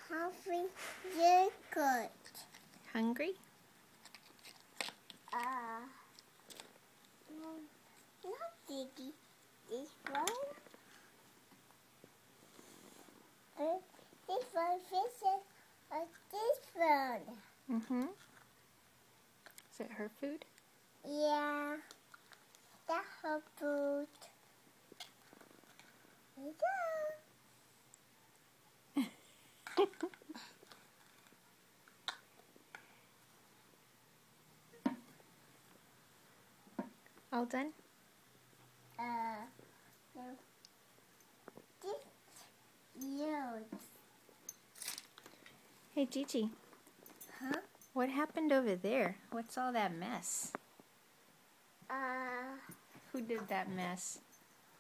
hungry yogurt. Hungry? Not Didi. This one. This one fishes this one. Mm-hmm. Is it her food? Yeah. That's her food. Here you go. All done? No. This huge. Hey, Gigi. Huh? What happened over there? What's all that mess? Who did that mess?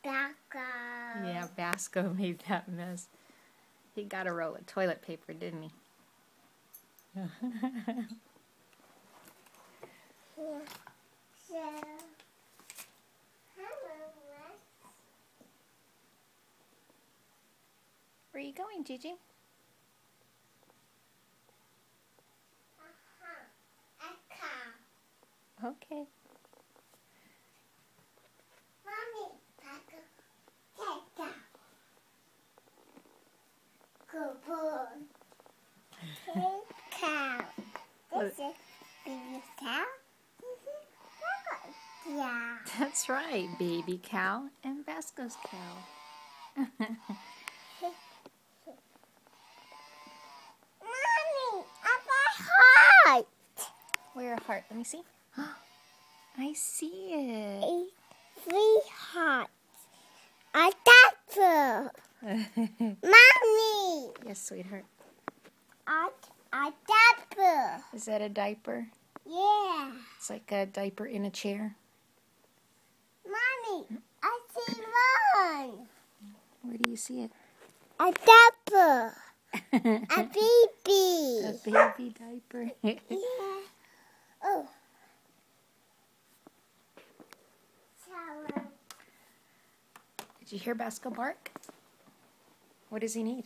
Basco. Yeah, Basco made that mess. He got a roll of toilet paper, didn't he? Yeah. So, hello, Rex. Where are you going, Gigi? A cow. Okay. Mommy, Basco, take that. Good boy. Hey, cow. This is baby cow. This is Basco. Yeah. That's right, baby cow and Basco's cow. Mommy, I got heart. Where a heart? Let me see. I see it. 3 hearts. A diaper. Mommy, Yes, sweetheart. a diaper. Is that a diaper? Yeah. It's like a diaper in a chair. Mommy, I see one. Where do you see it? A diaper. A A baby. baby diaper. Yeah. Oh. Shower. Did you hear Basco bark? What does he need?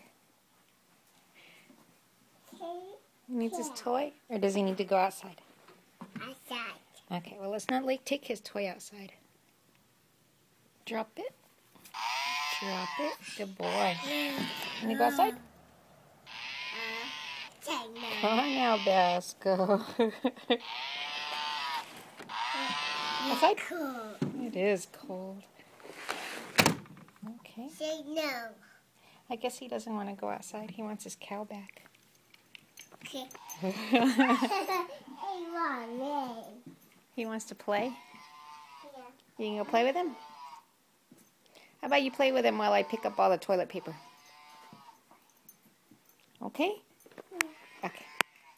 He needs his toy? Or does he need to go outside? Outside. Okay, well, let's not take his toy outside. Drop it. Drop it. Good boy. Can you go outside? Take no. Come on now, Basco. Outside? Cool. It is cold. Okay. Say no. I guess he doesn't want to go outside. He wants his cow back. Okay. Hey, Mommy. He wants to play? Yeah. You can go play with him? How about you play with him while I pick up all the toilet paper? Okay? Okay.